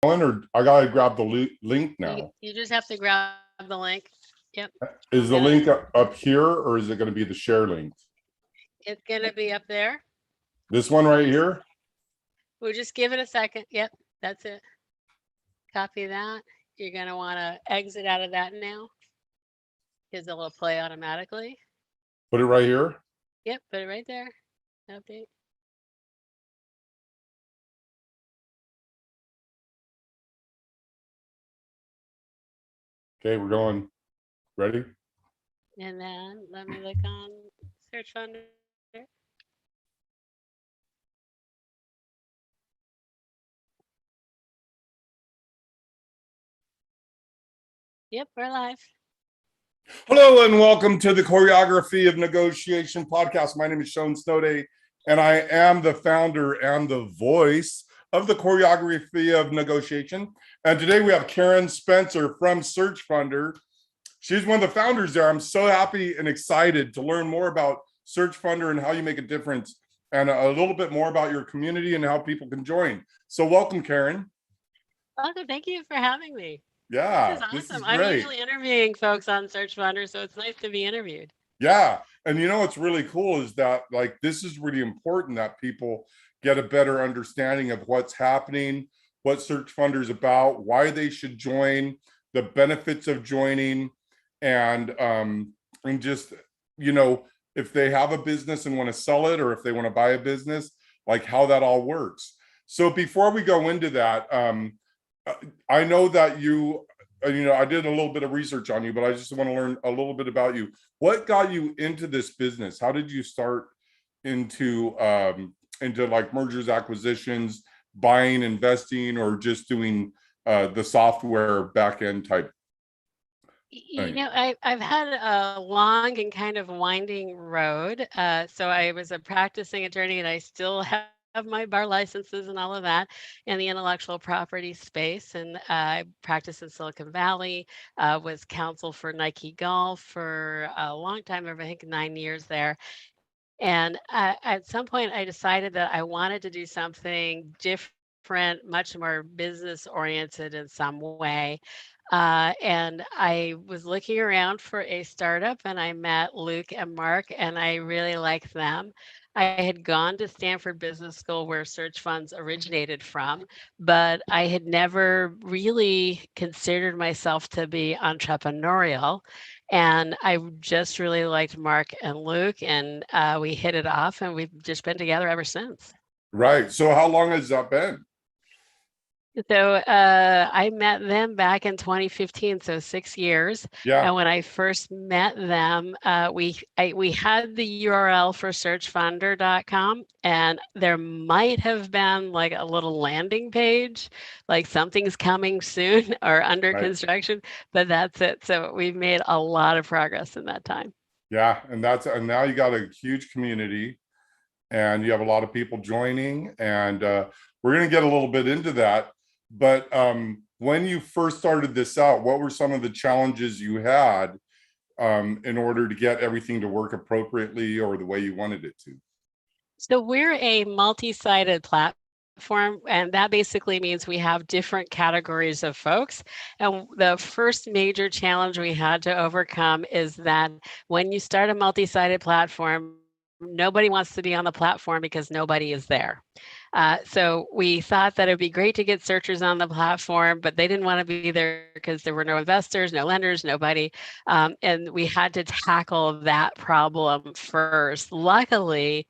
Or I gotta grab the link You, now. you just have to grab the link. Yep. Is I'm the gonna. link up here, or is it going to be the share link? It's gonna be up there. This one right Just here? we'll just give it a second. Yep, that's it. Copy that. You're gonna want to exit out of that now because it'll play automatically. Put it right here. Yep, put it right there. Update. Okay, we're going. Ready? And then let me look on Search Funder. Yep, we're live. Hello and welcome to the Choreography of Negotiation podcast. My name is Shoan Snoday, and I am the founder and the voice of the Choreography of Negotiation. And today we have Karen Spencer from Search Funder. She's one of the founders there. I'm so happy and excited to learn more about Search Funder and how you make a difference, and a little bit more about your community and how people can join. So welcome, Karen. Welcome. Thank you for having me. This Yeah, is this is awesome. I'm great. usually interviewing folks on Search Funder, so it's nice to be interviewed. Yeah. And you know what's really cool is that, like, this is really important that people get a better understanding of what's happening, what Search Funder is about, why they should join, the benefits of joining, and just, you know, if they have a business and want to sell it, or if they want to buy a business, like how that all works. So before we go into that, I know that I did a little bit of research on you, but I just want to learn a little bit about you. What got you into this business? How did you start into like mergers, acquisitions, buying, investing, or just doing the software back end type thing? I've had a long and kind of winding road. So I was a practicing attorney, and I still have my bar licenses and all of that in the intellectual property space. And I practiced in Silicon Valley, was counsel for Nike Golf for a long time, over I think 9 years there. And at some point, I decided that I wanted to do something different, much more business oriented in some way. And I was looking around for a startup, and I met Luke and Mark, and I really liked them. I had gone to Stanford Business School, where search funds originated from, but I had never really considered myself to be entrepreneurial. And I just really liked Mark and Luke, and we hit it off, and we've just been together ever since. Right. So how long has that been? So I met them back in 2015, so 6 years. Yeah. And when I first met them, we had the URL for searchfunder.com, and there might have been like a little landing page, like something's coming soon or under Right. construction, but that's it. So we've made a lot of progress in that time. Yeah. And now you got a huge community, and you have a lot of people joining, and we're going to get a little bit into that. But when you first started this out, what were some of the challenges you had in order to get everything to work appropriately or the way you wanted it to? So we're a multi-sided platform, and that basically means we have different categories of folks. And the first major challenge we had to overcome is that when you start a multi-sided platform, nobody wants to be on the platform because nobody is there. So we thought that it'd be great to get searchers on the platform, but they didn't want to be there because there were no investors, no lenders, nobody. And we had to tackle that problem first. Luckily,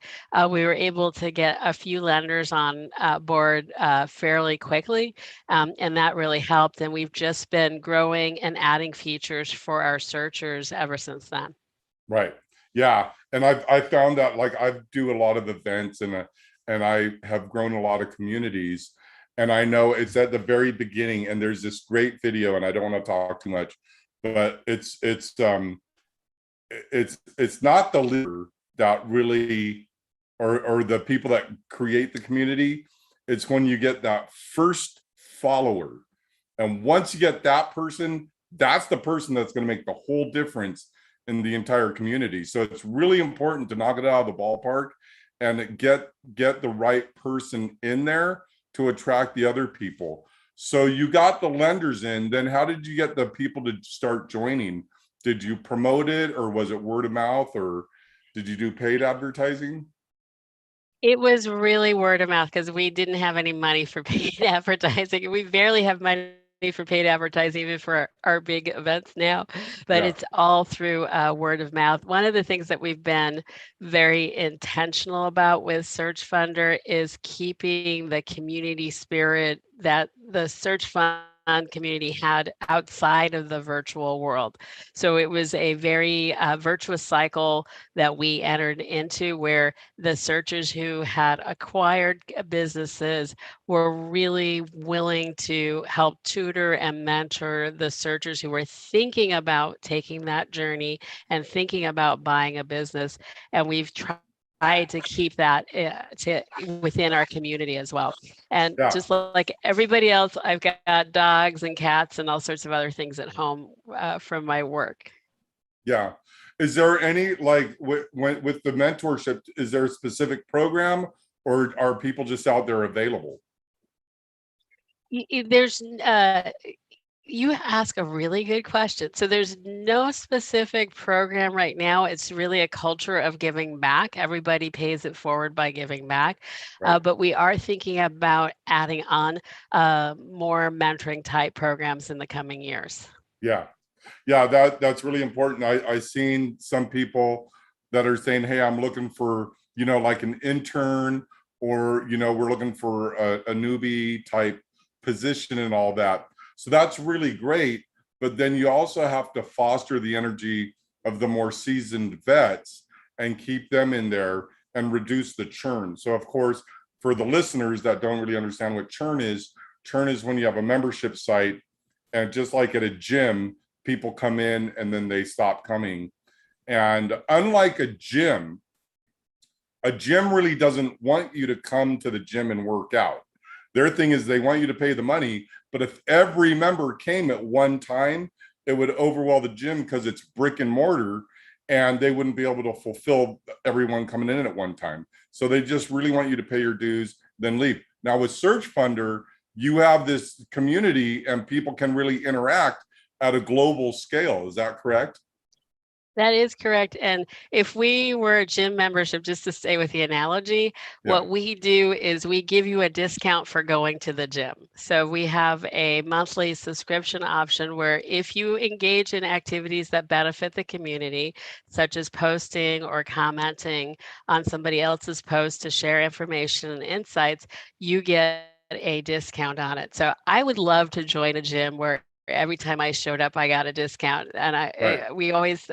we were able to get a few lenders on board fairly quickly, and that really helped. And we've just been growing and adding features for our searchers ever since then. Right. Yeah. And I found that, like, I do a lot of events, and I have grown a lot of communities, and I know it's at the very beginning, and there's this great video, and I don't want to talk too much, but it's not the leader that really, or the people that create the community. It's when you get that first follower, and once you get that person, that's the person that's going to make the whole difference in the entire community. So it's really important to knock it out of the ballpark and get the right person in there to attract the other people. So you got the lenders in, then how did you get the people to start joining? Did you promote it, or was it word of mouth, or did you do paid advertising? It was really word of mouth because we didn't have any money for paid advertising. We barely have money for paid advertising even for our big events now, but Yeah, it's all through word of mouth. One of the things that we've been very intentional about with Search Funder is keeping the community spirit that the Search Fund community had outside of the virtual world. So it was a very virtuous cycle that we entered into where the searchers who had acquired businesses were really willing to help tutor and mentor the searchers who were thinking about taking that journey and thinking about buying a business. And we've tried to keep that within our community as well. And yeah, just like everybody else, I've got dogs and cats and all sorts of other things at home from my work. yeah. Is there any, like, with the mentorship, is there a specific program, or are people just out there available? There's you ask a really good question. So there's no specific program right now. It's really a culture of giving back. Everybody pays it forward by giving back. Right. But we are thinking about adding on more mentoring type programs in the coming years. Yeah. Yeah, that's really important. I seen some people that are saying, hey, I'm looking for, like an intern, or, we're looking for a newbie type position and all that. So that's really great. But then you also have to foster the energy of the more seasoned vets and keep them in there and reduce the churn. So of course, for the listeners that don't really understand what churn is when you have a membership site, and just like at a gym, people come in and then they stop coming. And unlike a gym really doesn't want you to come to the gym and work out. Their thing is they want you to pay the money, but if every member came at one time, it would overwhelm the gym because it's brick and mortar, and they wouldn't be able to fulfill everyone coming in at one time. So they just really want you to pay your dues, then leave. Now with Search Funder, you have this community and people can really interact at a global scale. Is that correct? That is correct. And if we were a gym membership, just to stay with the analogy, Yeah. what we do is we give you a discount for going to the gym. So we have a monthly subscription option where if you engage in activities that benefit the community, such as posting or commenting on somebody else's post to share information and insights, you get a discount on it. So I would love to join a gym where every time I showed up, I got a discount. And Right. we always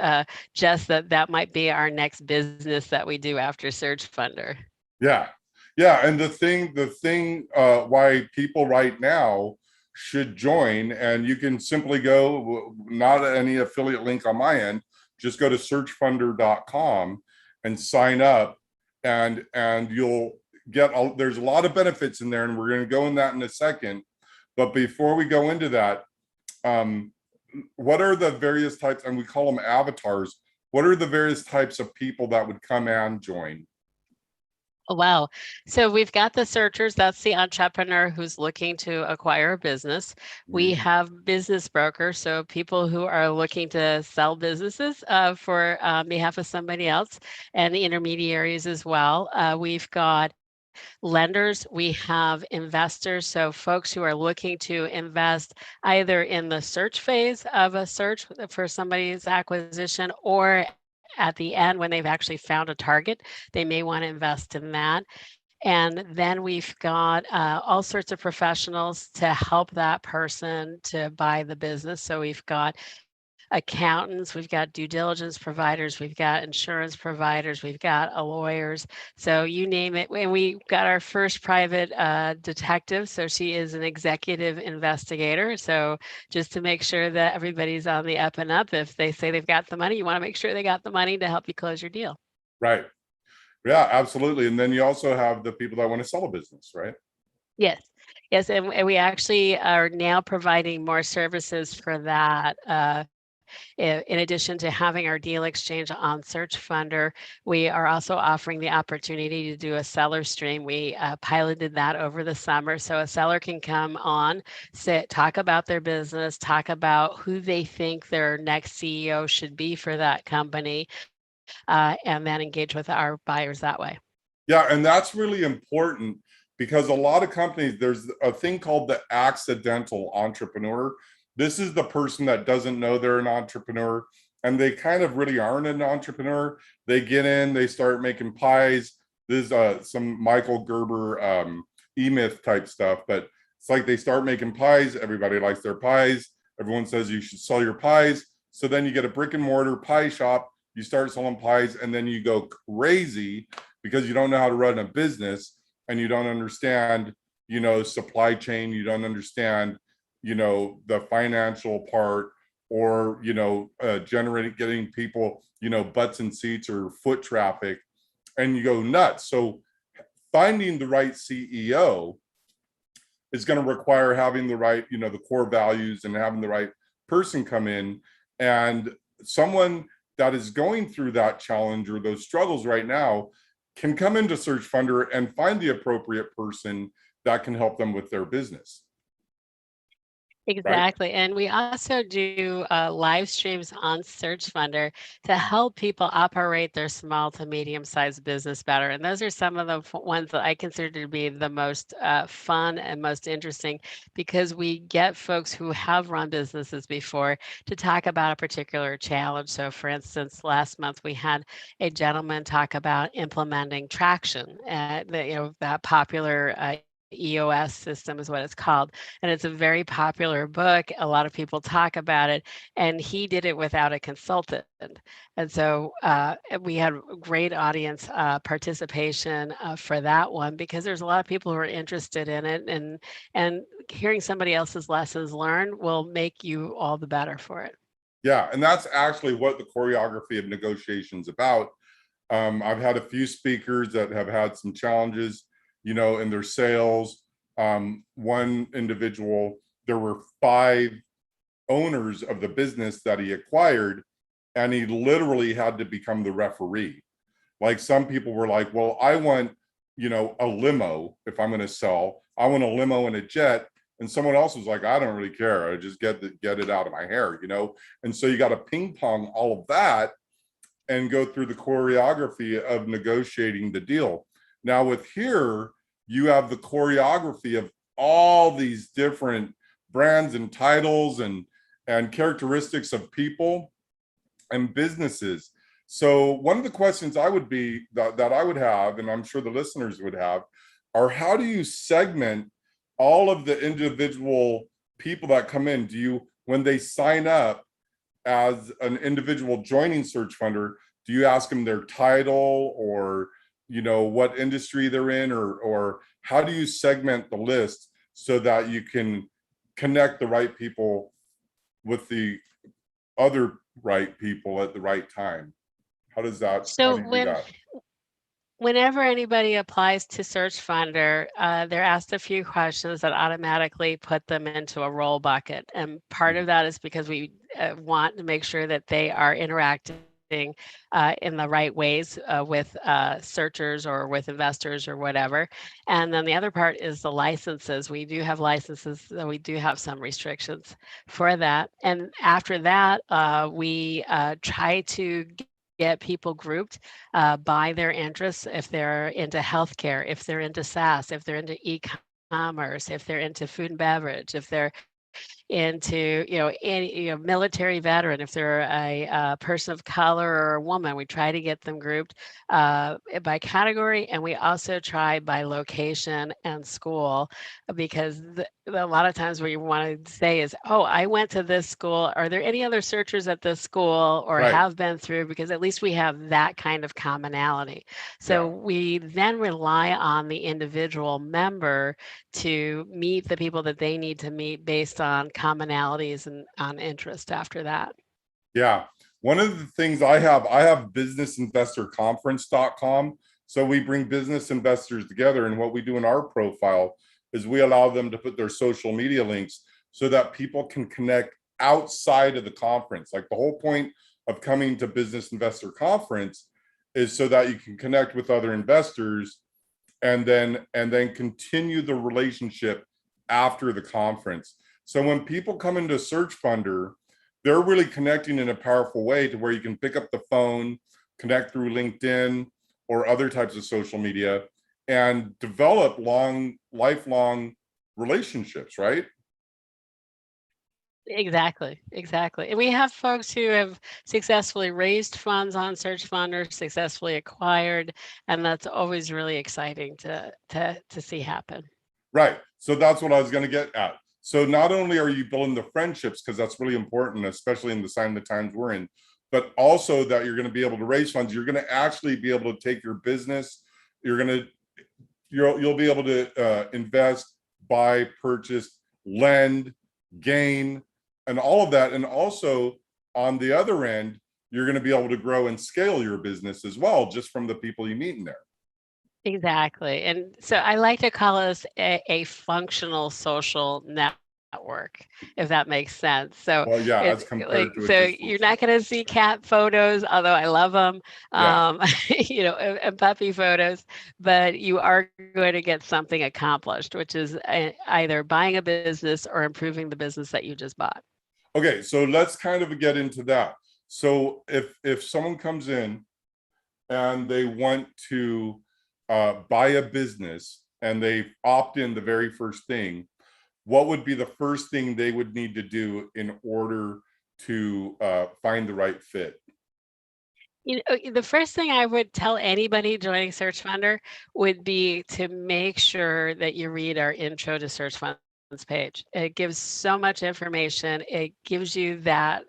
just that might be our next business that we do after Search Funder. Yeah. Yeah. And the thing why people right now should join, and you can simply go, not any affiliate link on my end, just go to searchfunder.com and sign up, and you'll get there's a lot of benefits in there, and we're going to go in that in a second. But before we go into that, um, what are the various types, and we call them avatars, what are the various types of people that would come and join? Oh, wow. So we've got the searchers. That's the entrepreneur who's looking to acquire a business. We Mhm. have business brokers, so people who are looking to sell businesses for behalf of somebody else, and the intermediaries as well. We've got lenders, we have investors, so folks who are looking to invest either in the search phase of a search for somebody's acquisition, or at the end when they've actually found a target, they may want to invest in that. And then we've got all sorts of professionals to help that person to buy the business. So we've got accountants, we've got due diligence providers, we've got insurance providers, we've got lawyers. So you name it. And we got our first private detective. So she is an executive investigator. So just to make sure that everybody's on the up and up, if they say they've got the money, you want to make sure they got the money to help you close your deal. Right. Yeah, absolutely. And then you also have the people that want to sell a business, right? Yes. Yes. And we actually are now providing more services for that. in addition to having our deal exchange on Search Funder, we are also offering the opportunity to do a seller stream. We piloted that over the summer, so a seller can come on, sit, talk about their business, talk about who they think their next CEO should be for that company, and then engage with our buyers that way. Yeah, and that's really important because a lot of companies, there's a thing called the accidental entrepreneur. This is the person that doesn't know they're an entrepreneur and they kind of really aren't an entrepreneur. They get in, they start making pies. This is some Michael Gerber E-Myth type stuff, but it's like they start making pies. Everybody likes their pies. Everyone says you should sell your pies. So then you get a brick and mortar pie shop, you start selling pies, and then you go crazy because you don't know how to run a business and you don't understand, supply chain, you don't understand, the financial part or, getting people, butts and seats or foot traffic, and you go nuts. So finding the right CEO is going to require having the right, the core values and having the right person come in, and someone that is going through that challenge or those struggles right now can come into Search Funder and find the appropriate person that can help them with their business. Exactly. Right? And we also do live streams on Search Funder to help people operate their small to medium-sized business better. And those are some of the ones that I consider to be the most fun and most interesting, because we get folks who have run businesses before to talk about a particular challenge. So for instance, last month we had a gentleman talk about implementing Traction, that popular EOS system is what it's called. And it's a very popular book. A lot of people talk about it, and he did it without a consultant. And so we had great audience participation for that one, because there's a lot of people who are interested in it, and hearing somebody else's lessons learned will make you all the better for it. Yeah, and that's actually what the choreography of negotiation is about. I've had a few speakers that have had some challenges, in their sales. One individual, there were 5 owners of the business that he acquired, and he literally had to become the referee. Like, some people were like, well, I want, a limo. If I'm going to sell, I want a limo and a jet. And someone else was like, I don't really care. I just get it out of my hair, And so you got to ping pong all of that and go through the choreography of negotiating the deal. Now with here, you have the choreography of all these different brands and titles and characteristics of people and businesses. So one of the questions I would be that I would have, and I'm sure the listeners would have, are how do you segment all of the individual people that come in? Do you, when they sign up as an individual joining Search Funder, do you ask them their title or what industry they're in, or how do you segment the list so that you can connect the right people with the other right people at the right time? How does that? So whenever anybody applies to Search Funder, they're asked a few questions that automatically put them into a role bucket. And part of that is because we want to make sure that they are interacting in the right ways with searchers or with investors or whatever. And then the other part is the licenses. We do have licenses, so we do have some restrictions for that. And after that, we try to get people grouped by their interests. If they're into healthcare, if they're into SaaS, if they're into e-commerce, if they're into food and beverage, if they're into any military veteran, if they're a person of color or a woman, we try to get them grouped by category, and we also try by location and school, because a lot of times what you want to say is, oh, I went to this school, are there any other searchers at this school or Right. have been through, because at least we have that kind of commonality. So we then rely on the individual member to meet the people that they need to meet based on commonalities and on interest after that. Yeah. One of the things I have businessinvestorconference.com. So we bring business investors together, and what we do in our profile is we allow them to put their social media links so that people can connect outside of the conference. Like the whole point of coming to Business Investor Conference is so that you can connect with other investors and then continue the relationship after the conference. So when people come into Search Funder, they're really connecting in a powerful way to where you can pick up the phone, connect through LinkedIn or other types of social media, and develop lifelong relationships, right? Exactly. And we have folks who have successfully raised funds on Search Fund or successfully acquired, and that's always really exciting to see happen. Right. So that's what I was going to get at. So not only are you building the friendships, because that's really important, especially in the sign of the times we're in, but also that you're going to be able to raise funds. You're going to actually be able to take your business. You'll be able to invest, buy, purchase, lend, gain, and all of that. And also on the other end, you're going to be able to grow and scale your business as well, just from the people you meet in there. Exactly. And so I like to call us a functional social network, if that makes sense. So well, yeah, as it's compared like, to so you're not going to see cat photos, although I love them, yeah. and puppy photos, but you are going to get something accomplished, which is either buying a business or improving the business that you just bought. Okay, so let's kind of get into that. So if someone comes in and they want to buy a business and they opt in the very first thing, what would be the first thing they would need to do in order to find the right fit? The first thing I would tell anybody joining Search Funder would be to make sure that you read our intro to Search Funds page. It gives so much information. It gives you that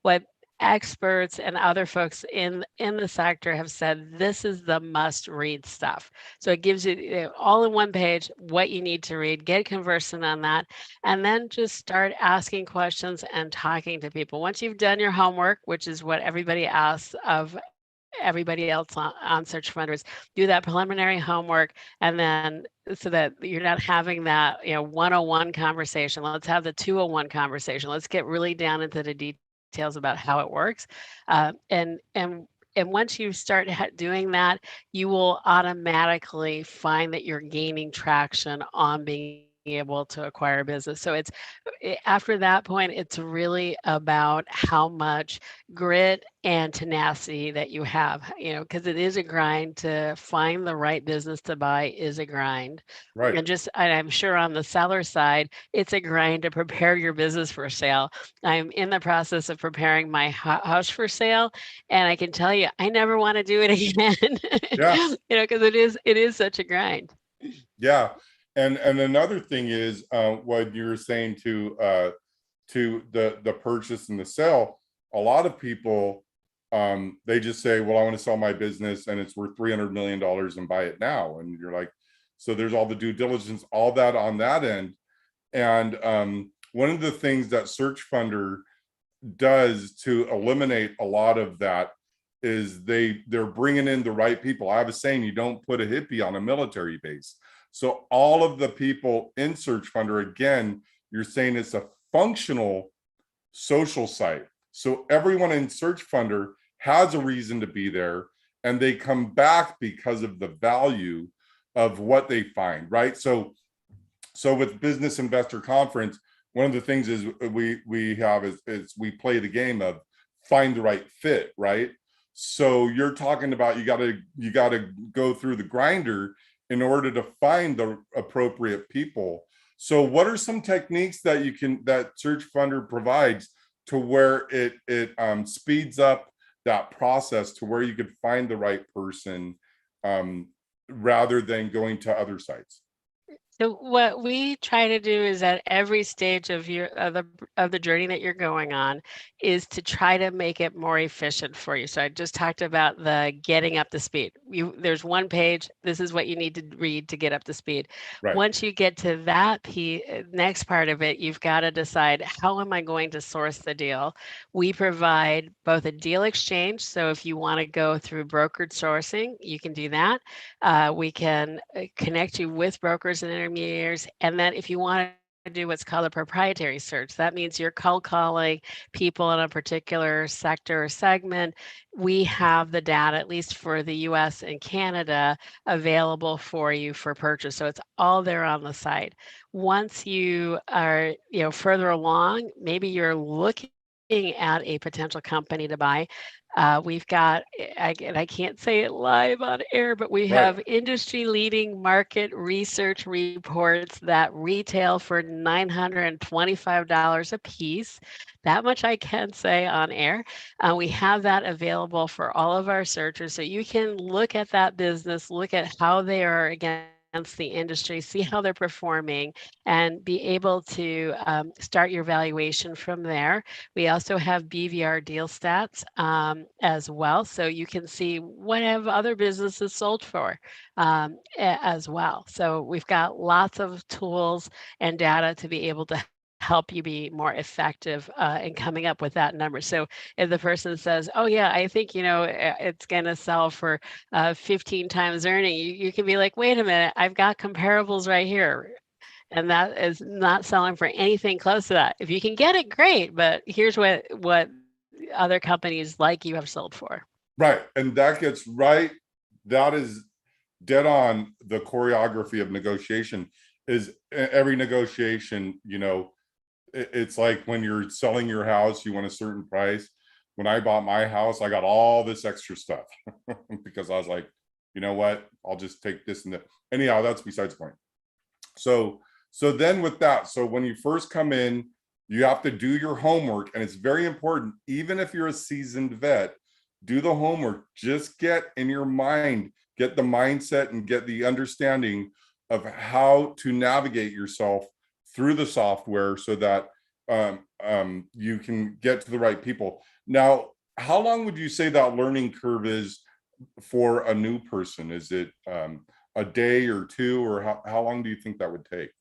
what experts and other folks in the sector have said, this is the must read stuff. So it gives you all in one page what you need to read, get conversant on that, and then just start asking questions and talking to people. Once you've done your homework, which is what everybody asks of everybody else on Search Funders, do that preliminary homework, and then so that you're not having that 101 conversation. Let's have the 201 conversation. Let's get really down into the details about how it works, and once you start doing that, you will automatically find that you're gaining traction on being able to acquire a business. So it's after that point, it's really about how much grit and tenacity that you have, because it is a grind. To find the right business to buy is a grind. Right. And I'm sure on the seller side, it's a grind to prepare your business for sale. I'm in the process of preparing my house for sale, and I can tell you, I never want to do it again. Yeah. Because it is such a grind. Yeah. And another thing is what you're saying to the purchase and the sale. A lot of people they just say, well, I want to sell my business and it's worth $300 million and buy it now. And you're like, so there's all the due diligence, all that on that end. And one of the things that Search Funder does to eliminate a lot of that is they're bringing in the right people. I have a saying, you don't put a hippie on a military base. So all of the people in Search Funder, again, you're saying it's a functional social site. So everyone in Search Funder has a reason to be there, and they come back because of the value of what they find, right? So with Business Investor Conference, one of the things is we have is we play the game of find the right fit, right? So you're talking about you got to go through the grinder in order to find the appropriate people. So what are some techniques that Search Funder provides to where it speeds up that process to where you could find the right person rather than going to other sites? So what we try to do is at every stage of the journey that you're going on is to try to make it more efficient for you. So I just talked about the getting up to speed. There's one page. This is what you need to read to get up to speed. Right. Once you get to that next part of it, you've got to decide, how am I going to source the deal? We provide both a deal exchange. So if you want to go through brokered sourcing, you can do that. We can connect you with brokers and intermediaries. And then if you want do what's called a proprietary search. That means you're cold calling people in a particular sector or segment. We have the data, at least for the US and Canada, available for you for purchase. So it's all there on the site. Once you are, further along, maybe you're looking at a potential company to buy. We've got, and I can't say it live on air, but we Right. have industry-leading market research reports that retail for $925 a piece. That much I can say on air. We have that available for all of our searchers, so you can look at that business, look at how they are against the industry, see how they're performing, and be able to start your valuation from there. We also have BVR deal stats as well, so you can see what have other businesses sold for as well. So we've got lots of tools and data to be able to help you be more effective in coming up with that number. So if the person says, oh yeah, I think, it's going to sell for 15 times earning, you can be like, wait a minute, I've got comparables right here. And that is not selling for anything close to that. If you can get it, great, but here's what other companies like you have sold for. Right. And that is dead on the choreography of negotiation. Is every negotiation, it's like when you're selling your house, you want a certain price. When I bought my house, I got all this extra stuff because I was like, you know what, I'll just take this and that. Anyhow, that's besides the point. So then with that, so when you first come in, you have to do your homework, and it's very important. Even if you're a seasoned vet, do the homework. Just get in your mind, get the mindset and get the understanding of how to navigate yourself through the software so that you can get to the right people. Now, how long would you say that learning curve is for a new person? Is it a day or two, or how long do you think that would take?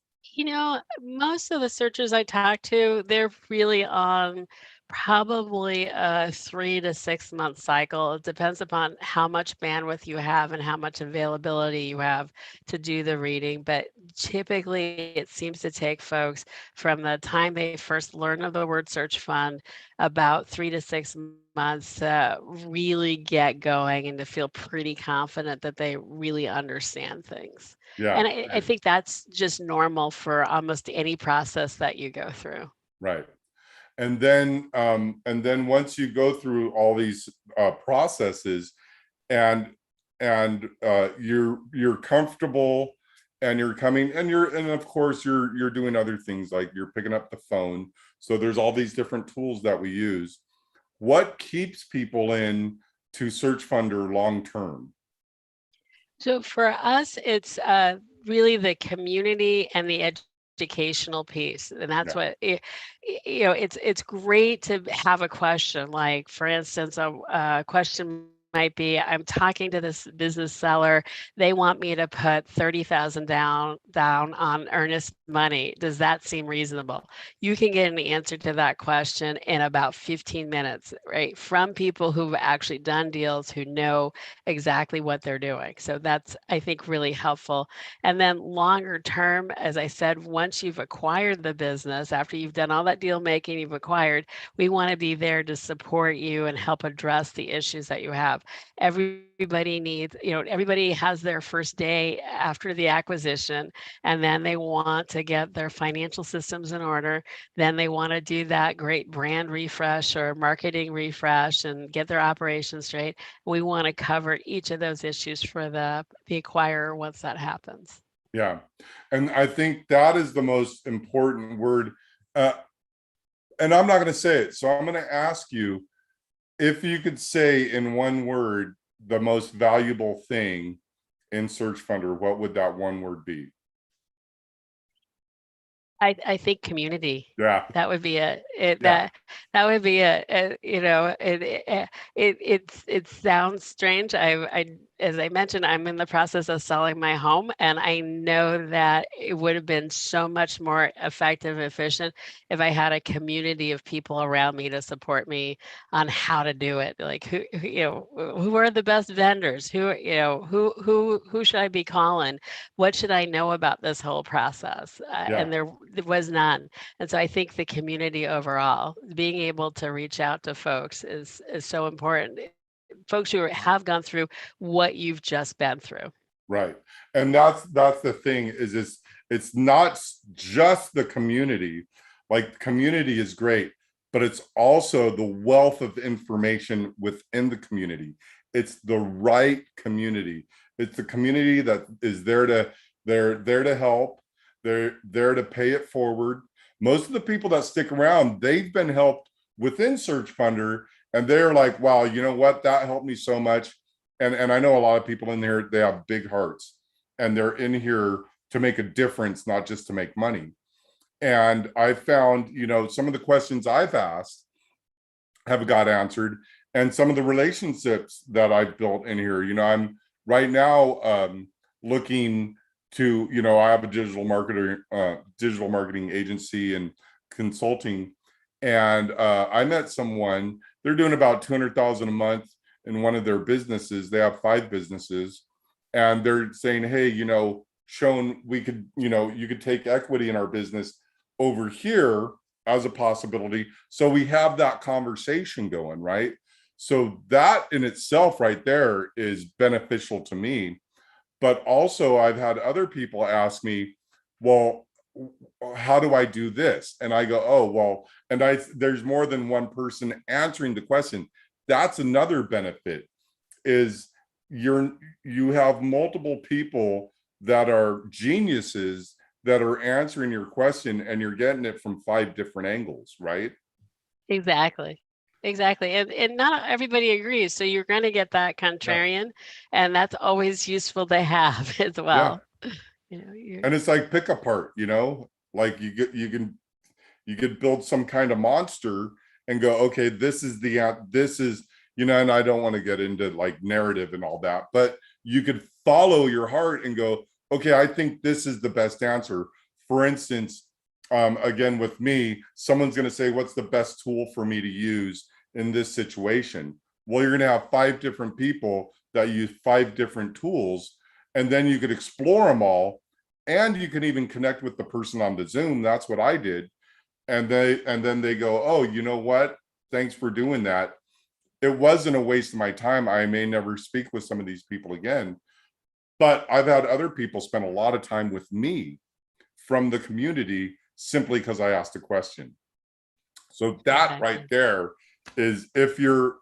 Most of the searchers I talk to, they're really on probably a 3 to 6 month cycle. It depends upon how much bandwidth you have and how much availability you have to do the reading. But typically, it seems to take folks from the time they first learn of the word search fund about 3 to 6 months to really get going and to feel pretty confident that they really understand things. Yeah. And I think that's just normal for almost any process that you go through. Right. And then once you go through all these processes, and you're comfortable, and you're coming, and of course you're doing other things, like you're picking up the phone. So there's all these different tools that we use. What keeps people in to Search Funder long term? So for us, it's really the community and the educational piece, and that's Yeah. what it's great to have a question. Like, for instance, a question might be, I'm talking to this business seller. They want me to put 30,000 down on earnest money. Does that seem reasonable? You can get an answer to that question in about 15 minutes, right? From people who've actually done deals, who know exactly what they're doing. So that's, I think, really helpful. And then longer term, as I said, once you've acquired the business, after you've done all that deal making, you've acquired, we want to be there to support you and help address the issues that you have. Everybody needs, everybody has their first day after the acquisition, and then they want to get their financial systems in order. Then they want to do that great brand refresh or marketing refresh and get their operations straight. We want to cover each of those issues for the acquirer once that happens. Yeah. And I think that is the most important word. Uh, and I'm not going to say it. So I'm going to ask you, if you could say in one word the most valuable thing in Search Funder, what would that one word be? I think community. Yeah. That would be Yeah. that would be it sounds strange. as I mentioned, I'm in the process of selling my home, and I know that it would have been so much more effective and efficient if I had a community of people around me to support me on how to do it. Like who are the best vendors? Who should I be calling? What should I know about this whole process? Yeah. And there was none. And so I think the community overall, being able to reach out to folks is so important. Folks who have gone through what you've just been through. Right. And that's the thing is it's not just the community. Like community is great, but it's also the wealth of information within the community. It's the right community. It's the community that is they're there to help. They're there to pay it forward. Most of the people that stick around, they've been helped within Search Funder, and they're like, wow, you know what? That helped me so much. And I know a lot of people in here, they have big hearts and they're in here to make a difference, not just to make money. And I found, some of the questions I've asked have got answered, and some of the relationships that I've built in here. I'm right now looking to, I have a digital marketing agency and consulting, and I met someone. They're doing about 200,000 a month in one of their businesses. They have 5 businesses, and they're saying, hey, Shoan, we could, you could take equity in our business over here as a possibility. So we have that conversation going, right? So that in itself right there is beneficial to me. But also I've had other people ask me, well, how do I do this? And I go, oh, well, and there's more than one person answering the question. That's another benefit, is you have multiple people that are geniuses that are answering your question, and you're getting it from 5 different angles, right? Exactly. Exactly. And not everybody agrees. So you're going to get that Yeah. contrarian, and that's always useful to have as Yeah. well. You're And it's like pick apart, like you could build some kind of monster and go, okay, this is, and I don't want to get into like narrative and all that, but you could follow your heart and go, okay, I think this is the best answer. For instance, again, with me, someone's going to say, what's the best tool for me to use in this situation? Well, you're going to have 5 different people that use 5 different tools, and then you could explore them all, and you can even connect with the person on the Zoom. That's what I did. And then they go, oh, you know what? Thanks for doing that. It wasn't a waste of my time. I may never speak with some of these people again, but I've had other people spend a lot of time with me from the community simply because I asked a question. So that right there is, if you're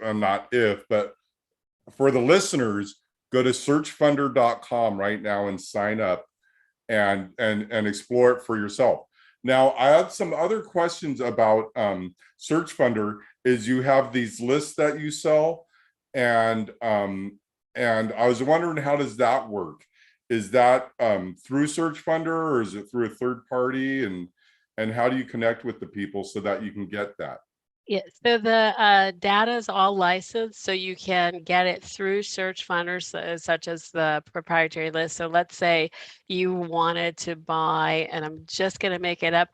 not if, but for the listeners, go to searchfunder.com right now and sign up and explore it for yourself. Now, I had some other questions about Search Funder. Is you have these lists that you sell, and I was wondering, how does that work? Is that through Search Funder, or is it through a third party? And how do you connect with the people so that you can get that? Yeah, so the data is all licensed, so you can get it through search funders such as the proprietary list. So let's say you wanted to buy, and I'm just going to make it up,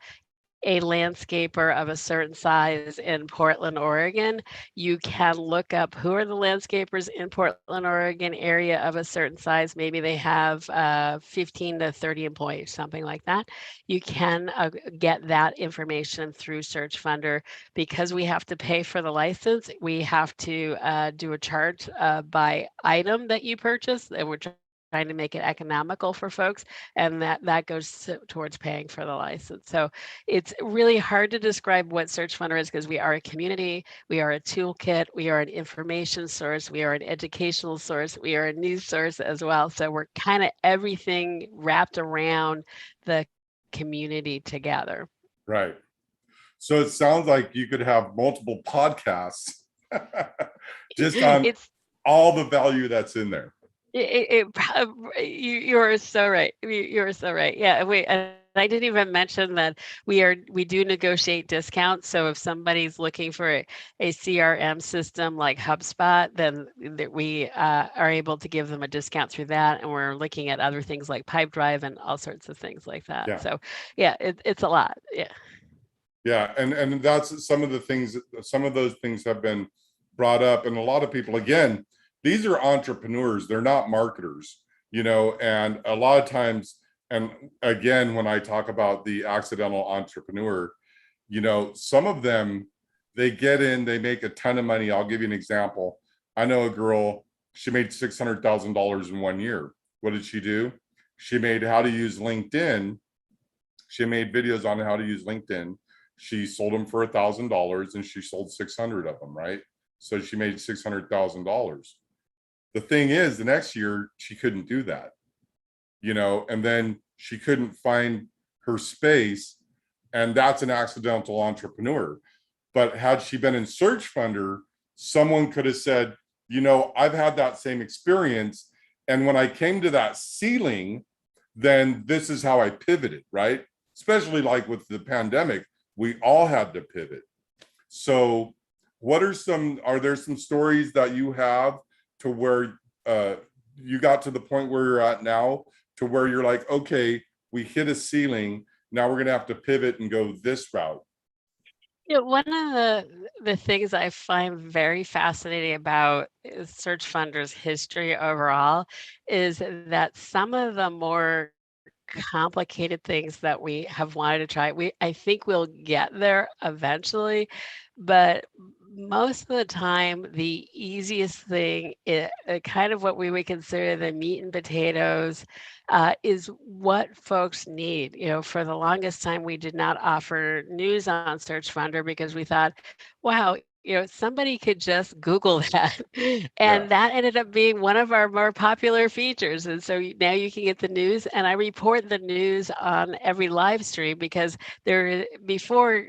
a landscaper of a certain size in Portland, Oregon. You can look up who are the landscapers in Portland, Oregon area of a certain size. Maybe they have 15 to 30 employees, something like that. You can get that information through Search Funder. Because we have to pay for the license, we have to do a charge by item that you purchase, and we're trying to make it economical for folks, and that goes towards paying for the license. So it's really hard to describe what Search Funder is, because we are a community, we are a toolkit, we are an information source, we are an educational source, we are a news source as well. So we're kind of everything wrapped around the community together. Right. So it sounds like you could have multiple podcasts just on It's all the value that's in there. you are so right. You are so right. Yeah, I didn't even mention that we do negotiate discounts. So if somebody's looking for a CRM system like HubSpot, then we are able to give them a discount through that. And we're looking at other things like Pipedrive and all sorts of things like that. Yeah. So yeah, it's a lot. Yeah. Yeah, and that's some of the things, some of those things have been brought up. And a lot of people, again, these are entrepreneurs, they're not marketers, and a lot of times, and again, when I talk about the accidental entrepreneur, some of them, they get in, they make a ton of money. I'll give you an example. I know a girl, she made $600,000 in 1 year. What did she do? She made how to use LinkedIn. She made videos on how to use LinkedIn. She sold them for $1,000 and she sold 600 of them, right? So she made $600,000. The thing is, the next year she couldn't do that, and then she couldn't find her space, and that's an accidental entrepreneur. But had she been in Search Funder, someone could have said, I've had that same experience, and when I came to that ceiling, then this is how I pivoted, right? Especially like with the pandemic, we all had to pivot. So are there some stories that you have to where you got to the point where you're at now, to where you're like, okay, we hit a ceiling, now we're going to have to pivot and go this route? One of the things I find very fascinating about Search Funder's history overall is that some of the more complicated things that we have wanted to try, I think we'll get there eventually, but most of the time, the easiest thing, kind of what we would consider the meat and potatoes, is what folks need. For the longest time, we did not offer news on Search Funder because we thought, wow, somebody could just Google that. Yeah. And that ended up being one of our more popular features. And so now you can get the news, and I report the news on every live stream because before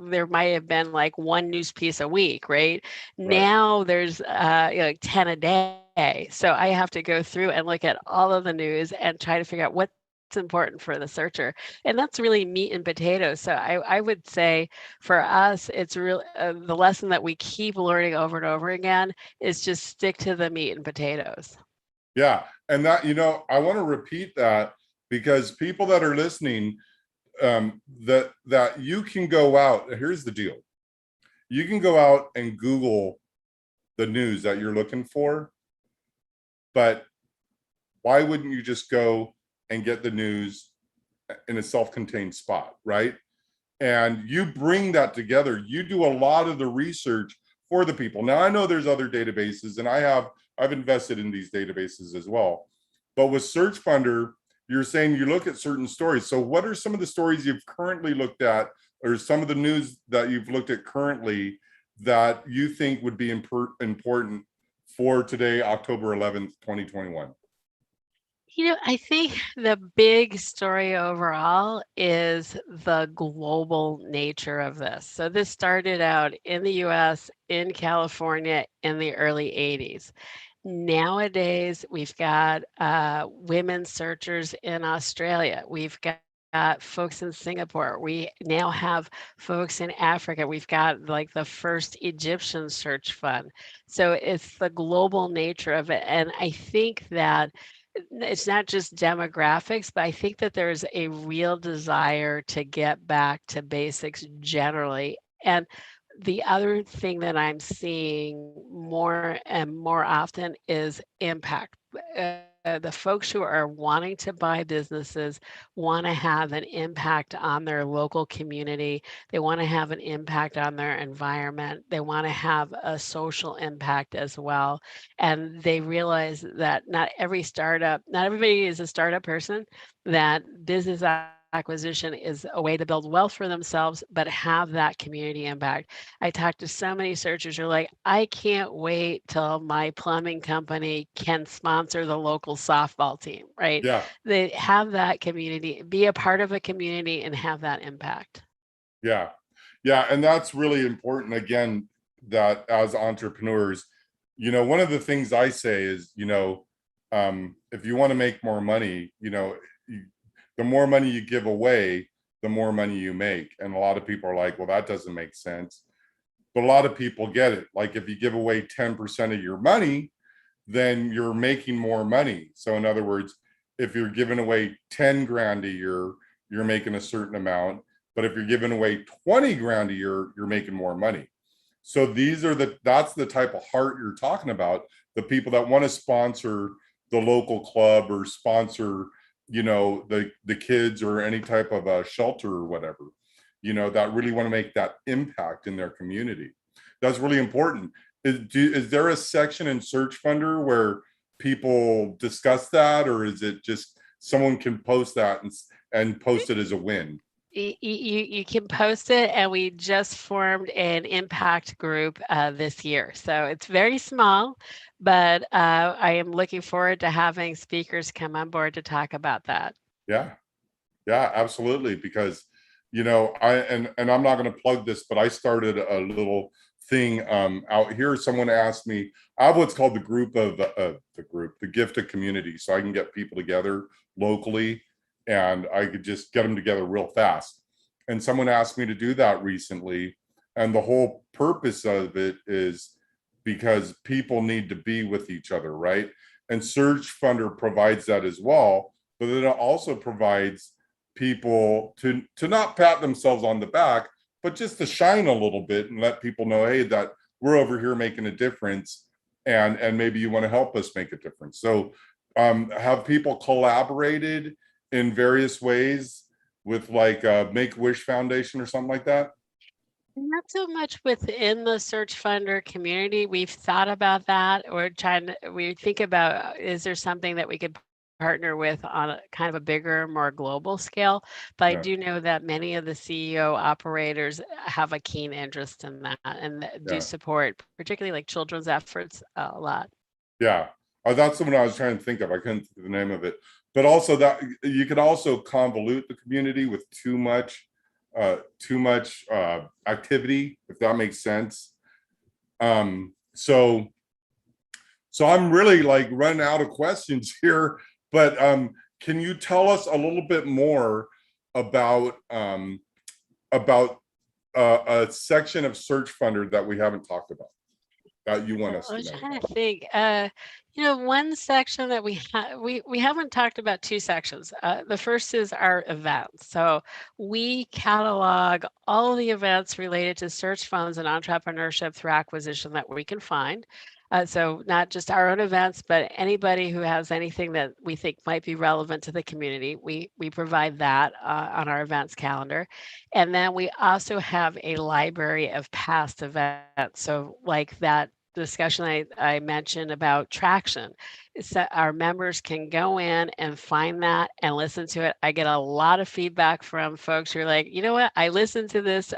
there might have been like one news piece a week, right? Right. Now there's like 10 a day. So I have to go through and look at all of the news and try to figure out what's important for the searcher. And that's really meat and potatoes. So I would say for us, it's really the lesson that we keep learning over and over again is just stick to the meat and potatoes. Yeah. And that, I want to repeat that, because people that are listening, that you can go out. Here's the deal. You can go out and Google the news that you're looking for, but why wouldn't you just go and get the news in a self-contained spot, right? And you bring that together. You do a lot of the research for the people. Now, I know there's other databases, and I've invested in these databases as well. But with Search Funder, you're saying you look at certain stories. So what are some of the stories you've currently looked at, or some of the news that you've looked at currently, that you think would be important for today, October 11th, 2021? I think the big story overall is the global nature of this. So this started out in the US, in California in the early 80s. Nowadays, we've got women searchers in Australia. We've got folks in Singapore. We now have folks in Africa. We've got like the first Egyptian search fund. So it's the global nature of it. And I think that it's not just demographics, but I think that there's a real desire to get back to basics generally. And the other thing that I'm seeing more and more often is impact. The folks who are wanting to buy businesses want to have an impact on their local community. They want to have an impact on their environment. They want to have a social impact as well. And they realize that not everybody is a startup person, that business acquisition is a way to build wealth for themselves, but have that community impact. I talk to so many searchers who are like, I can't wait till my plumbing company can sponsor the local softball team, right? Yeah. They have that community, be a part of a community and have that impact. Yeah. Yeah. And that's really important. Again, that as entrepreneurs, one of the things I say is, if you want to make more money, the more money you give away, the more money you make. And a lot of people are like, well, that doesn't make sense. But a lot of people get it. Like if you give away 10% of your money, then you're making more money. So in other words, if you're giving away 10 grand a year, you're making a certain amount. But if you're giving away 20 grand a year, you're making more money. So that's the type of heart you're talking about. The people that want to sponsor the local club or sponsor, the kids or any type of a shelter or whatever, that really want to make that impact in their community. That's really important. Is there a section in Search Funder where people discuss that, or is it just someone can post that and post it as a win? You can post it, and we just formed an impact group this year. So it's very small, but I am looking forward to having speakers come on board to talk about that. Yeah, absolutely. Because, and I'm not going to plug this, but I started a little thing out here. Someone asked me, I have what's called the gift of community. So I can get people together locally and I could just get them together real fast. And someone asked me to do that recently. And the whole purpose of it is because people need to be with each other, right? And Search Funder provides that as well, but then it also provides people to not pat themselves on the back, but just to shine a little bit and let people know, hey, that we're over here making a difference, and maybe you want to help us make a difference. So have people collaborated in various ways with like Make-A-Wish Foundation or something like that? Not so much within the Search Funder community. We've thought about that. We think about, is there something that we could partner with on a kind of a bigger, more global scale? But I do know that many of the CEO operators have a keen interest in that and do support, particularly like children's efforts a lot. Yeah, that's the one I was trying to think of. I couldn't think of the name of it. But also that you could also convolute the community with too much activity, if that makes sense. So I'm really like running out of questions here, but can you tell us a little bit more about a section of Search Funder that we haven't talked about that you want us to know? I was trying to think. One section that we haven't talked about, two sections. The first is our events. So we catalog all the events related to search funds and entrepreneurship through acquisition that we can find. So not just our own events, but anybody who has anything that we think might be relevant to the community, we provide that on our events calendar. And then we also have a library of past events. So like that discussion I mentioned about traction, so our members can go in and find that and listen to it. I get a lot of feedback from folks who are like, you know what, I listened to this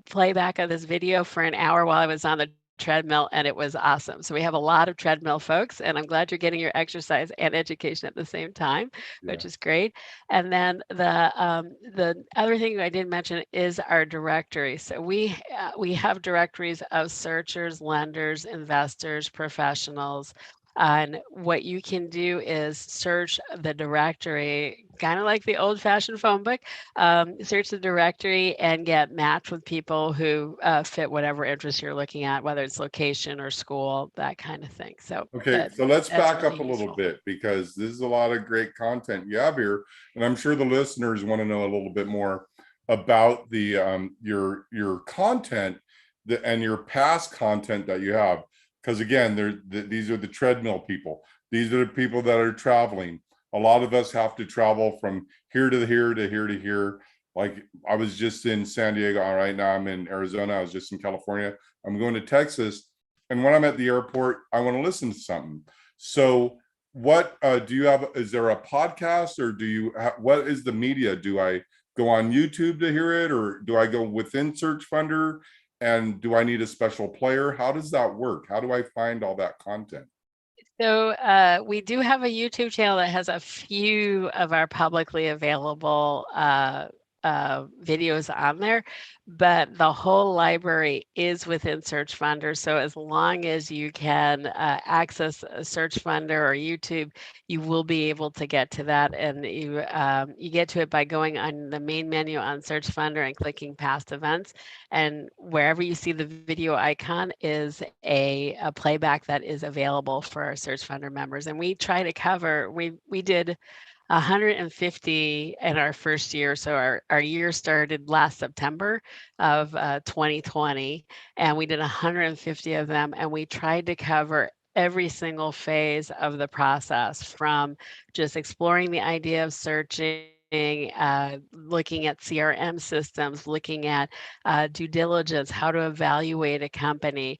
playback of this video for an hour while I was on the treadmill and it was awesome. So we have a lot of treadmill folks, and I'm glad you're getting your exercise and education at the same time, which is great. And then the other thing I didn't mention is our directory. So we have directories of searchers, lenders, investors, professionals. And what you can do is search the directory, kind of like the old-fashioned phone book, search the directory and get matched with people who fit whatever interest you're looking at, whether it's location or school, that kind of thing. So okay, so let's back up a little bit, because this is a lot of great content you have here, and I'm sure the listeners want to know a little bit more about the your content and your past content that you have. Because again, these are the treadmill people. These are the people that are traveling. A lot of us have to travel from here to here to here to here. Like I was just in San Diego. Right now I'm in Arizona. I was just in California. I'm going to Texas. And when I'm at the airport, I want to listen to something. So what do you have? Is there a podcast, or what is the media? Do I go on YouTube to hear it, or do I go within Search Funder? And do I need a special player? How does that work? How do I find all that content? So we do have a YouTube channel that has a few of our publicly available videos on there, but the whole library is within Search Funder. So as long as you can access a Search Funder or YouTube, you will be able to get to that, and you get to it by going on the main menu on Search Funder and clicking past events, and wherever you see the video icon is a playback that is available for our Search Funder members. And we try to cover, we did 150 in our first year. So our year started last September of 2020, and we did 150 of them, and we tried to cover every single phase of the process, from just exploring the idea of searching, looking at CRM systems, looking at due diligence, how to evaluate a company,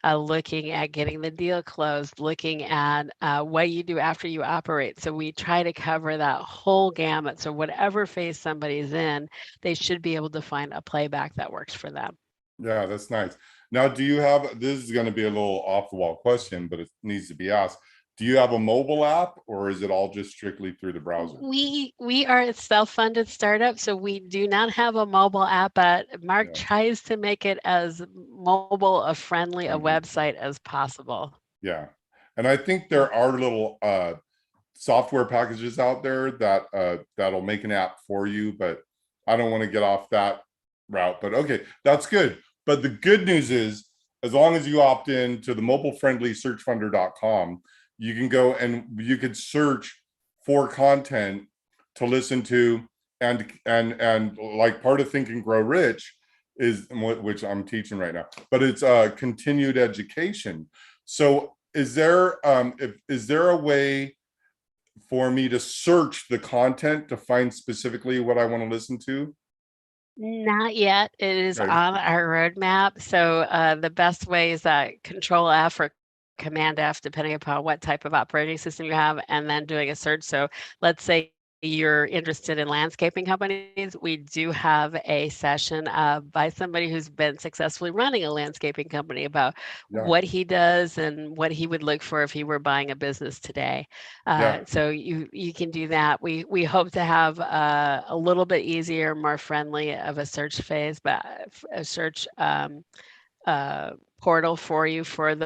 looking at getting the deal closed, looking at what you do after you operate. So we try to cover that whole gamut. So whatever phase somebody's in, they should be able to find a playback that works for them. Yeah, that's nice. Now, do you have, this is going to be a little off the wall question, but it needs to be asked. Do you have a mobile app, or is it all just strictly through the browser? We are a self-funded startup, so we do not have a mobile app, but Mark Yeah. tries to make it as mobile friendly a Friendly. website as possible. Yeah. And I think there are little software packages out there that that'll make an app for you, but I don't want to get off that route. But okay, that's good. But the good news is, as long as you opt in to the mobile friendly searchfunder.com, you can go and you could search for content to listen to, and like part of Think and Grow Rich is, which I'm teaching right now, but it's continued education. So is there is there a way for me to search the content to find specifically what I want to listen to? Not yet. It is Right. on our roadmap. So the best way is that Control F or Command F, depending upon what type of operating system you have, and then doing a search. So let's say you're interested in landscaping companies. We do have a session by somebody who's been successfully running a landscaping company about Yeah. what he does and what he would look for if he were buying a business today. Yeah. So you can do that. We hope to have a little bit easier, more friendly of a search phase, but a search portal for you for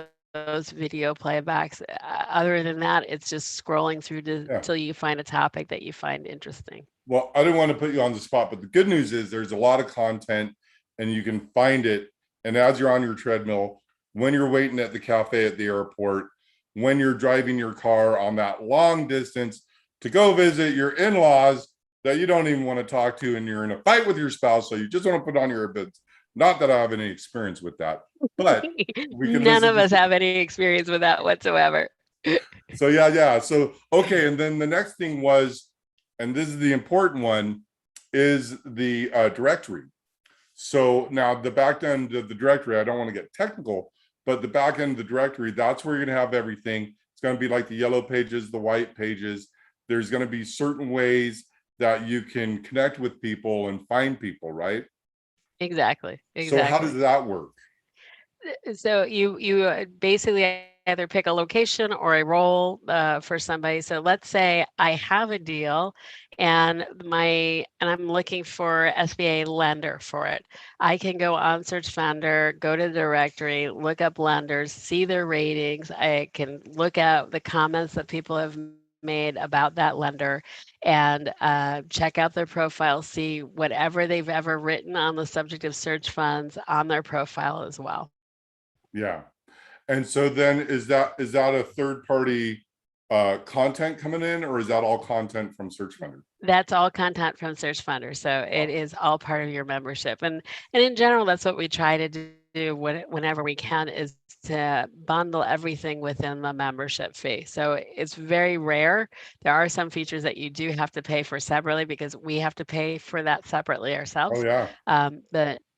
those video playbacks. Other than that, it's just scrolling through Yeah. till you find a topic that you find interesting. Well, I didn't want to put you on the spot, but the good news is there's a lot of content and you can find it. And as you're on your treadmill, when you're waiting at the cafe at the airport, when you're driving your car on that long distance to go visit your in-laws that you don't even want to talk to, and you're in a fight with your spouse, so you just want to put on your earbuds. Not that I have any experience with that, but we can None listen of us have any experience with that whatsoever. So yeah. So okay, and then the next thing was, and this is the important one, is the directory. So now the back end of the directory, I don't want to get technical, but the back end of the directory, that's where you're going to have everything. It's going to be like the yellow pages, the white pages. There's going to be certain ways that you can connect with people and find people, right? Exactly. So how does that work? So you basically either pick a location or a role for somebody. So let's say I have a deal and I'm looking for SBA lender for it. I can go on Search Finder, go to the directory, look up lenders, see their ratings. I can look at the comments that people have made about that lender and check out their profile, see whatever they've ever written on the subject of search funds on their profile as well. Yeah. And so then is that a third party content coming in, or is that all content from Search Finder? That's all content from Search Finder. So it is all part of your membership. And in general, that's what we try to do whenever we can, is to bundle everything within the membership fee. So it's very rare. There are some features that you do have to pay for separately because we have to pay for that separately ourselves. Oh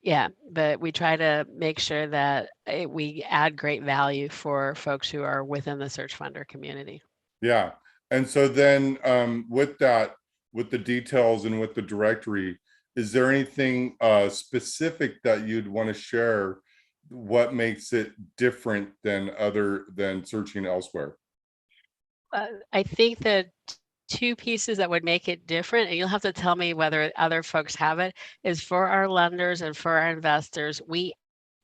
yeah. But we try to make sure that we add great value for folks who are within the Search Finder community. Yeah. And so then with that, with the details and with the directory, is there anything specific that you'd want to share? What makes it different than searching elsewhere? I think that two pieces that would make it different, and you'll have to tell me whether other folks have it, is for our lenders and for our investors, we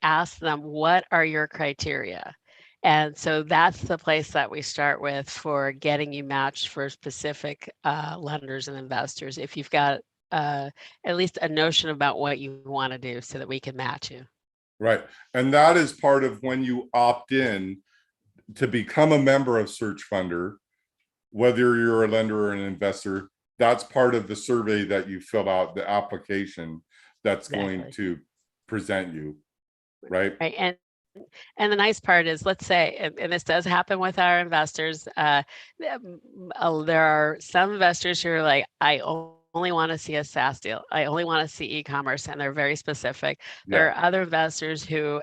ask them, what are your criteria? And so that's the place that we start with for getting you matched for specific lenders and investors. If you've got at least a notion about what you want to do so that we can match you. Right. And that is part of when you opt in to become a member of Search Funder, whether you're a lender or an investor. That's part of the survey that you fill out, the application that's going to present you. Right. Right. And the nice part is, let's say, and this does happen with our investors, there are some investors who are like, I only want to see a SaaS deal. I only want to see e-commerce, and they're very specific. There are other investors who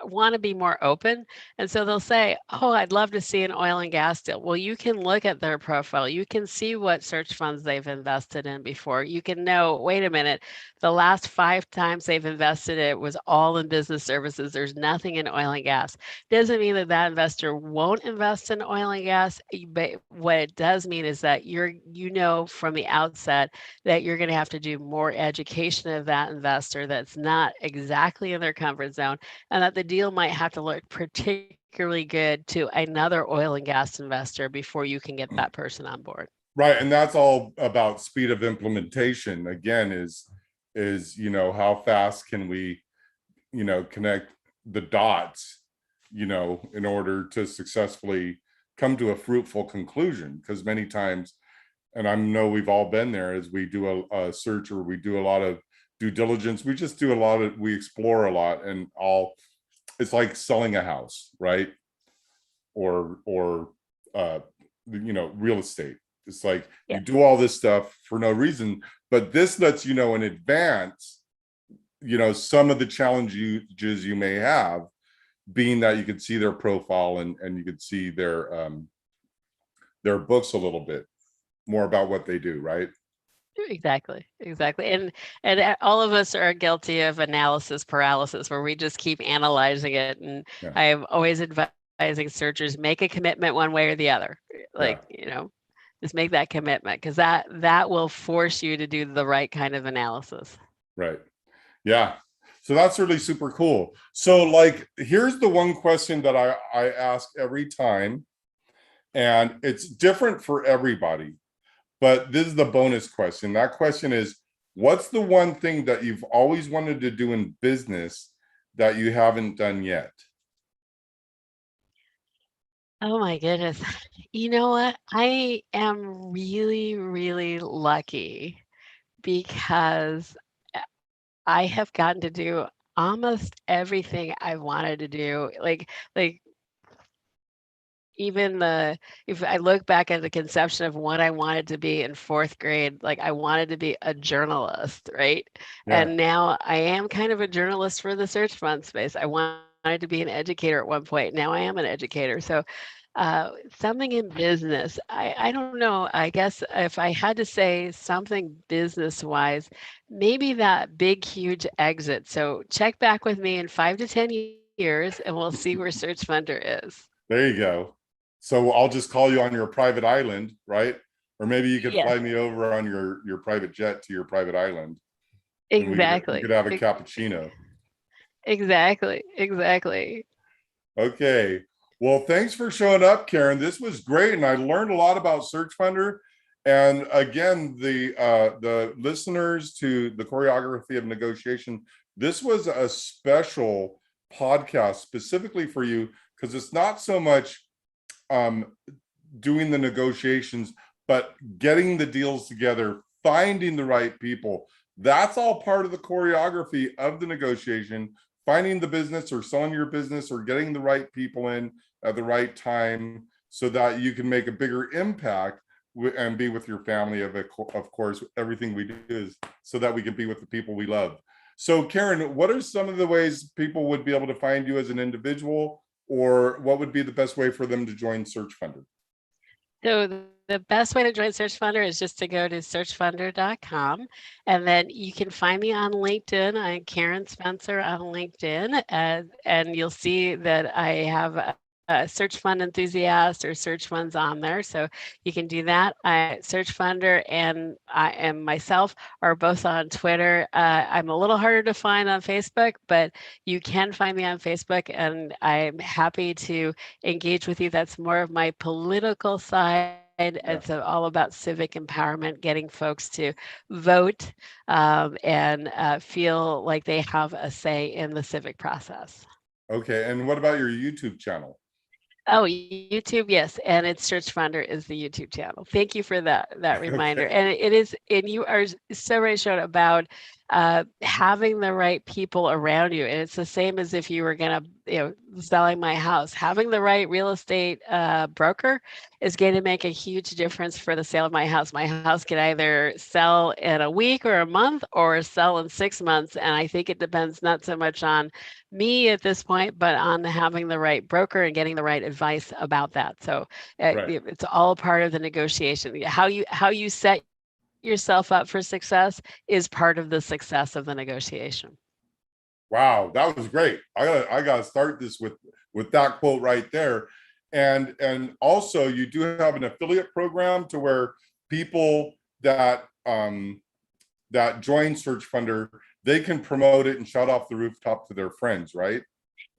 want to be more open. And so they'll say, oh, I'd love to see an oil and gas deal. Well, you can look at their profile. You can see what search funds they've invested in before. You can know, wait a minute, the last 5 times they've invested, it was all in business services. There's nothing in oil and gas. Doesn't mean that that investor won't invest in oil and gas, but what it does mean is that you know from the outset that you're going to have to do more education of that investor that's not exactly in their comfort zone, and that the deal might have to look particularly good to another oil and gas investor before you can get that person on board. Right. And that's all about speed of implementation. Again, is how fast can we, connect the dots, in order to successfully come to a fruitful conclusion. Because many times, and I know we've all been there, as we do a search or we do a lot of due diligence, we explore a lot, and it's like selling a house, right? Or real estate. It's like you do all this stuff for no reason, but this lets you know in advance, some of the challenges you may have, being that you could see their profile and you could see their books a little bit more about what they do, right? Exactly. And all of us are guilty of analysis paralysis, where we just keep analyzing it. And I am always advising searchers, make a commitment one way or the other. Just make that commitment, because that will force you to do the right kind of analysis. Right. Yeah. So that's really super cool. So here's the one question that I ask every time, and it's different for everybody. But this is the bonus question. That question is, what's the one thing that you've always wanted to do in business that you haven't done yet? Oh my goodness. You know what? I am really, really lucky, because I have gotten to do almost everything I wanted to do. Like even if I look back at the conception of what I wanted to be in 4th grade, like I wanted to be a journalist, right? And now I am kind of a journalist for the search fund space. I wanted to be an educator at one point. Now I am an educator. So something in business, I don't know. I guess if I had to say something business wise, maybe that big, huge exit. So check back with me in 5 to 10 years and we'll see where Search Funder is. There you go. So I'll just call you on your private island, right? Or maybe you could fly me over on your private jet to your private island. Exactly. We could have a cappuccino. Exactly. Okay. Well, thanks for showing up, Karen. This was great, and I learned a lot about Search Funder. And again, the listeners to the Choreography of Negotiation, this was a special podcast specifically for you, because it's not so much doing the negotiations, but getting the deals together, finding the right people. That's all part of the choreography of the negotiation, finding the business or selling your business or getting the right people in at the right time so that you can make a bigger impact and be with your family. Of course, everything we do is so that we can be with the people we love. So Karen, what are some of the ways people would be able to find you as an individual, or what would be the best way for them to join Search Funder? So the best way to join Search Funder is just to go to searchfunder.com, and then you can find me on LinkedIn. I'm Karen Spencer on LinkedIn, and you'll see that I have search fund enthusiast or search funds on there. So you can do that. Search Funder and I and myself are both on Twitter. I'm a little harder to find on Facebook, but you can find me on Facebook and I'm happy to engage with you. That's more of my political side. Yeah. It's all about civic empowerment, getting folks to vote and feel like they have a say in the civic process. Okay. And what about your YouTube channel? Oh, YouTube, yes, and it's Search Funder is the YouTube channel. Thank you for that reminder. Okay. And it is, and you are so right, Shown, about having the right people around you. And it's the same as if you were gonna, selling my house. Having the right real estate broker is going to make a huge difference for the sale of my house. My house can either sell in a week or a month or sell in 6 months. And I think it depends not so much on me at this point, but on having the right broker and getting the right advice about that. So Right. it's all part of the negotiation. How you set yourself up for success is part of the success of the negotiation. Wow, that was great. I gotta start this with that quote right there. And also you do have an affiliate program to where people that join Search Funder, they can promote it and shout off the rooftop to their friends, right?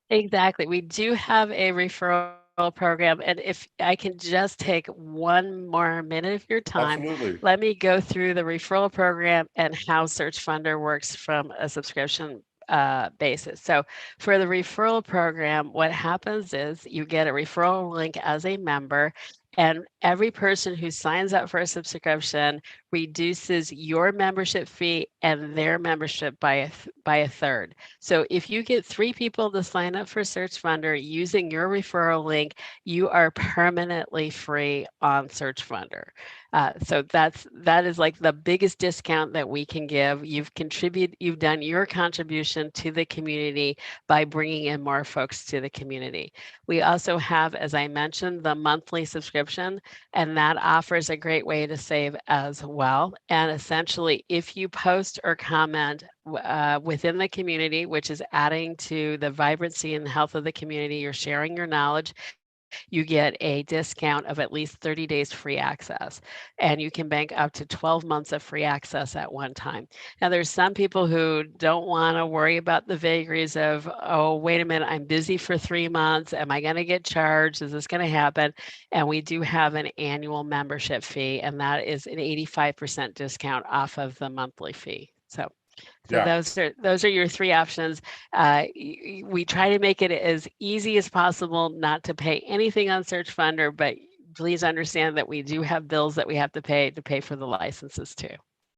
Exactly. We do have a referral program. And if I can just take one more minute of your time, Absolutely. let me go through the referral program and how Search Funder works from a subscription basis. So for the referral program, what happens is you get a referral link as a member, and every person who signs up for a subscription reduces your membership fee and their membership by a third. So if you get 3 people to sign up for Search Funder using your referral link, you are permanently free on Search Funder. So that is like the biggest discount that we can give. You've done your contribution to the community by bringing in more folks to the community. We also have, as I mentioned, the monthly subscription, and that offers a great way to save as well. And essentially, if you post or comment within the community, which is adding to the vibrancy and health of the community, you're sharing your knowledge, you get a discount of at least 30 days free access. And you can bank up to 12 months of free access at one time. Now, there's some people who don't want to worry about the vagaries of, oh, wait a minute, I'm busy for 3 months. Am I going to get charged? Is this going to happen? And we do have an annual membership fee, and that is an 85% discount off of the monthly fee. So Yeah. those are your 3 options. We try to make it as easy as possible not to pay anything on Search Funder, but please understand that we do have bills that we have to pay for the licenses too.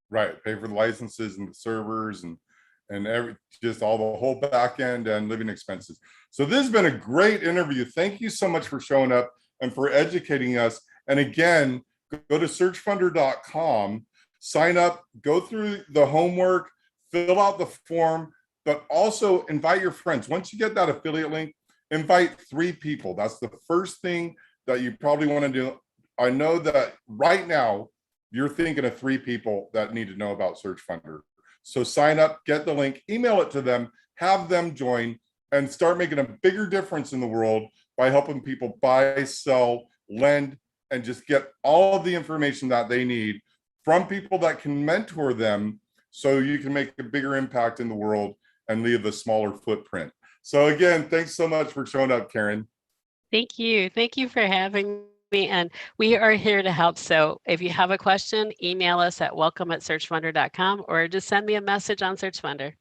Right. Pay for the licenses and the servers and just all the whole back end and living expenses. So this has been a great interview. Thank you so much for showing up and for educating us. And again, go to searchfunder.com, sign up, go through the homework, fill out the form, but also invite your friends. Once you get that affiliate link, invite 3 people. That's the first thing that you probably want to do. I know that right now you're thinking of 3 people that need to know about Search Funder. So sign up, get the link, email it to them, have them join, and start making a bigger difference in the world by helping people buy, sell, lend, and just get all of the information that they need from people that can mentor them, so you can make a bigger impact in the world and leave a smaller footprint. So again, thanks so much for showing up, Karen. Thank you. Thank you for having me. And we are here to help. So if you have a question, email us at welcome@searchfunder.com or just send me a message on Search Funder.